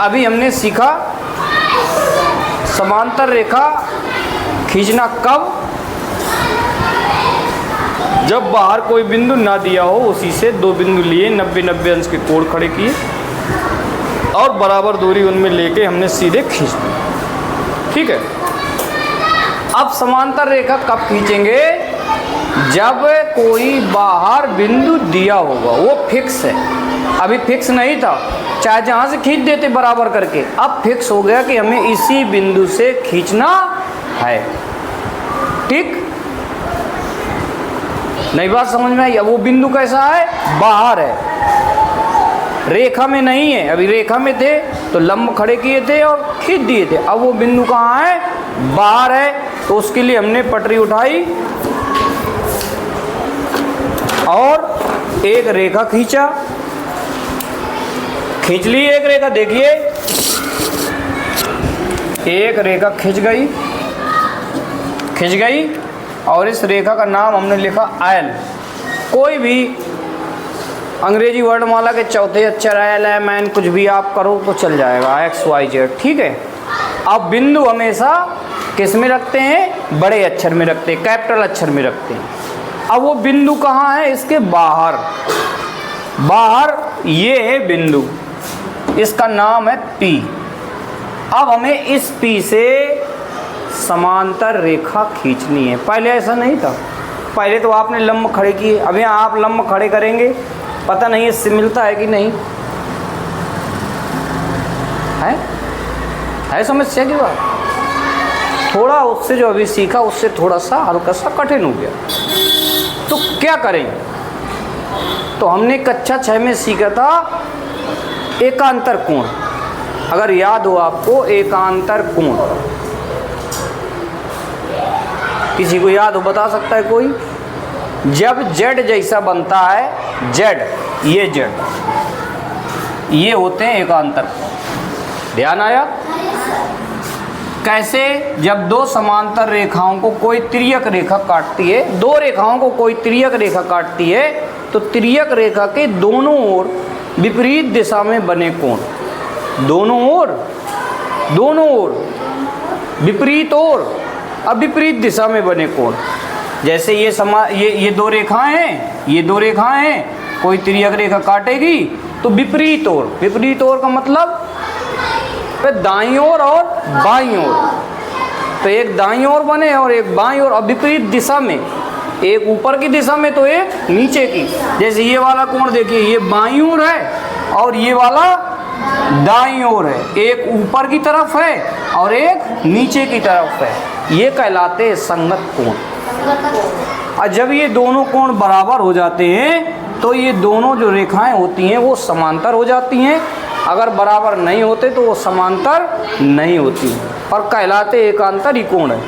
अभी हमने सीखा समांतर रेखा खींचना कब, जब बाहर कोई बिंदु ना दिया हो, उसी से दो बिंदु लिए 90-90 अंश के कोण खड़े किए और बराबर दूरी उनमें लेके हमने सीधे खींच दी। ठीक है। अब समांतर रेखा कब खींचेंगे, जब कोई बाहर बिंदु दिया होगा, वो फिक्स है। अभी फिक्स नहीं था, चाहे जहाँ से खींच देते बराबर करके, अब फिक्स हो गया कि हमें इसी बिंदु से खींचना है। ठीक, नई बात समझ में आई। अब वो बिंदु कैसा है, बाहर है, रेखा में नहीं है। अभी रेखा में थे तो लंब खड़े किए थे और खींच दिए थे। अब वो बिंदु कहाँ है, बाहर है। तो उसके लिए हमने पटरी उठाई और एक रेखा खींचा, खींच ली एक रेखा। देखिए एक रेखा खिंच गई और इस रेखा का नाम हमने लिखा एल। कोई भी अंग्रेजी वर्णमाला के चौथे अक्षर एल एम एन कुछ भी आप करो तो चल जाएगा, एक्स वाई जेड। ठीक है। अब बिंदु हमेशा किस में रखते हैं, बड़े अक्षर में रखते हैं, कैपिटल अक्षर में रखते हैं। अब वो बिंदु कहाँ है, इसके बाहर। बाहर ये है बिंदु, इसका नाम है P। अब हमें इस P से समांतर रेखा खींचनी है। पहले ऐसा नहीं था, पहले तो आपने लंब खड़े किए। अब यहाँ आप लंब खड़े करेंगे, पता नहीं इससे मिलता है कि नहीं है समस्या की बात। थोड़ा उससे जो अभी सीखा उससे थोड़ा सा हल्का सा कठिन हो गया, तो क्या करें। तो हमने कक्षा 6 में सीखा था एकांतर कोण। अगर याद हो आपको, एकांतर कोण किसी को याद हो बता सकता है कोई। जब जेड जैसा बनता है, जेड, ये जेड, ये होते हैं एकांतर कोण। ध्यान आया कैसे, जब दो समांतर रेखाओं को कोई तिर्यक रेखा काटती है, दो रेखाओं को कोई तिर्यक रेखा काटती है, तो तिर्यक रेखा के दोनों ओर विपरीत दिशा में बने कोण, दोनों ओर विपरीत और अविपरीत दिशा में बने कोण। जैसे ये दो रेखाएं हैं, ये दो रेखाएं हैं, कोई तिर्यक रेखा काटेगी तो विपरीत ओर का मतलब दाईं ओर और बाईं ओर। तो एक दाईं ओर बने और एक बाईं ओर, और विपरीत दिशा में, एक ऊपर की दिशा में तो एक नीचे की। जैसे ये वाला कोण देखिए, ये बाईं ओर है और ये वाला दाईं ओर है, एक ऊपर की तरफ है और एक नीचे की तरफ है। ये कहलाते हैं संगत कोण। और जब ये दोनों कोण बराबर हो जाते हैं तो ये दोनों जो रेखाएं होती हैं वो समांतर हो जाती हैं। अगर बराबर नहीं होते तो वो समांतर नहीं होती और कहलाते एकांतर कोण है।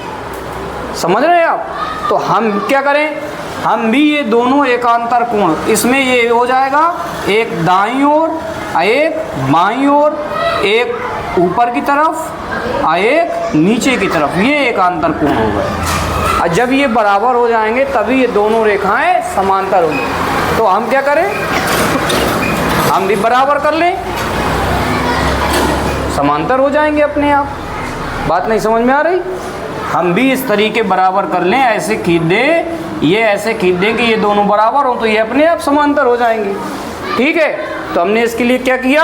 समझ रहे हैं आप। तो हम क्या करें, हम भी ये दोनों एकांतर कोण, इसमें ये हो जाएगा एक दाईं ओर, एक बाईं ओर, एक ऊपर की तरफ और एक नीचे की तरफ, ये एकांतर कोण हो गए। और जब ये बराबर हो जाएंगे तभी ये दोनों रेखाएं समांतर होंगी। तो हम क्या करें, हम भी बराबर कर लें, समांतर हो जाएंगे अपने आप। बात नहीं समझ में आ रही। हम भी इस तरीके बराबर कर लें, ऐसे खींच दें, ये ऐसे खींच दें कि ये दोनों बराबर हो, तो ये अपने आप समांतर हो जाएंगे। ठीक है। तो हमने इसके लिए क्या किया,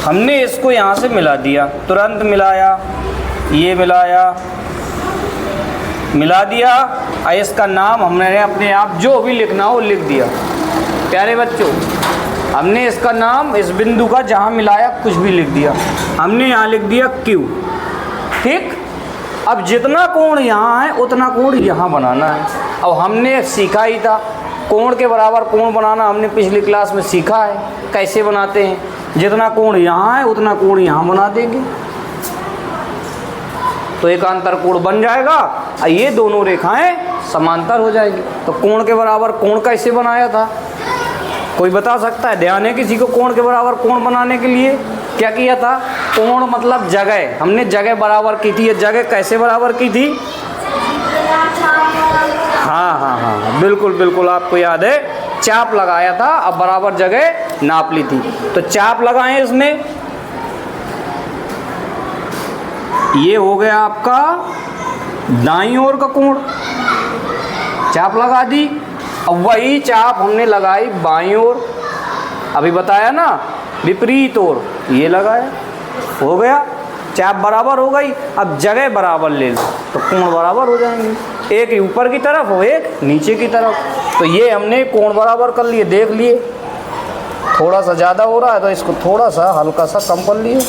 हमने इसको यहाँ से मिला दिया, तुरंत मिलाया, ये मिला दिया। और इसका नाम हमने अपने आप जो भी लिखना हो लिख दिया। प्यारे बच्चों, हमने इसका नाम इस बिंदु का जहाँ मिलाया कुछ भी लिख दिया, हमने यहाँ लिख दिया Q। ठीक। अब जितना कोण यहाँ है उतना कोण यहाँ बनाना है। अब हमने सीखा ही था कोण के बराबर कोण बनाना, हमने पिछली क्लास में सीखा है कैसे बनाते हैं। जितना कोण यहाँ है उतना कोण यहाँ बना देंगे तो एकांतर कोण बन जाएगा और ये दोनों रेखाएं समांतर हो जाएगी। तो कोण के बराबर कोण कैसे बनाया था, कोई बता सकता है? ध्यान है किसी को? कोण के बराबर कोण बनाने के लिए क्या किया था? कोण मतलब जगह, हमने जगह बराबर की थी। ये जगह कैसे बराबर की थी? हाँ, बिल्कुल आपको याद है, चाप लगाया था। अब बराबर जगह नाप ली थी। तो चाप लगाएं इसमें, ये हो गया आपका दाईं ओर का कोण, चाप लगा दी। अब वही चाप हमने लगाई बाईं ओर, अभी बताया ना विपरीत ओर, ये लगाया, हो गया, चाप बराबर हो गई। अब जगह बराबर ले लो तो कोण बराबर हो जाएंगे, एक ऊपर की तरफ और एक नीचे की तरफ। तो ये हमने कोण बराबर कर लिए, देख लिए। थोड़ा सा ज़्यादा हो रहा है तो इसको थोड़ा सा हल्का सा कम कर लिए।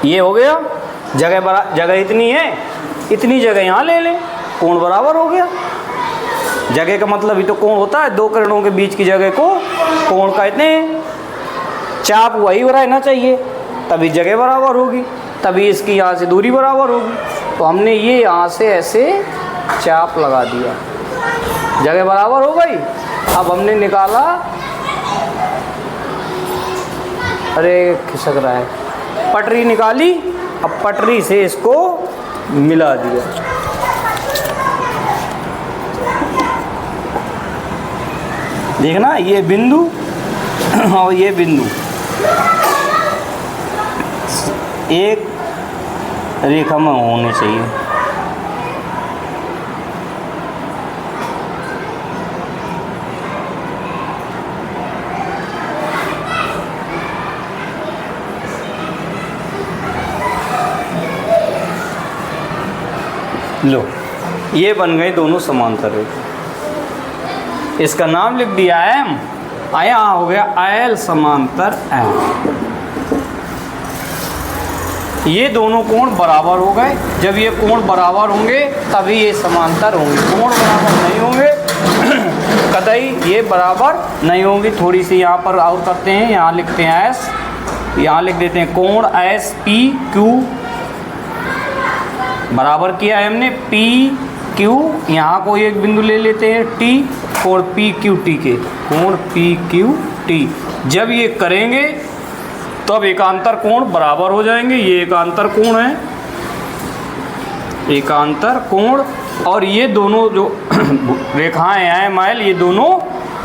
ये हो गया। जगह इतनी है, इतनी जगह यहाँ ले लें, कोण बराबर हो गया। जगह का मतलब ही तो कोण होता है, दो किरणों के बीच की जगह को कोण कहते हैं। चाप वही रहना चाहिए, तभी जगह बराबर होगी, तभी इसकी यहाँ से दूरी बराबर होगी। तो हमने ये यहाँ से ऐसे चाप लगा दिया, जगह बराबर हो गई। अब हमने निकाला, अरे खिसक रहा है, पटरी निकाली। अब पटरी से इसको मिला दिया, देखना ये बिंदु और ये बिंदु एक रेखा में होने चाहिए। लो, ये बन गए दोनों समांतर रेखा। इसका नाम लिख दिया एम, आया हो गया एल समांतर एम। ये दोनों कोण बराबर हो गए। जब ये कोण बराबर होंगे तभी ये समांतर होंगे। कोण बराबर नहीं होंगे कतई ये बराबर नहीं होंगी। थोड़ी सी यहाँ पर और करते हैं, यहाँ लिखते हैं एस, यहाँ लिख देते हैं कोण एस पी क्यू, बराबर किया है हमने पी क्यू। यहाँ को एक बिंदु ले लेते हैं टी, कोण पी क्यू टी के, कोण पी क्यू टी। जब ये करेंगे तब एकांतर कोण बराबर हो जाएंगे। ये एकांतर कोण है, एकांतर कोण, और ये दोनों जो रेखाएं हैं माइल, ये दोनों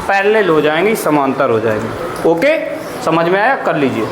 पैरेलल हो जाएंगी, समांतर हो जाएंगी। ओके, समझ में आया? कर लीजिए।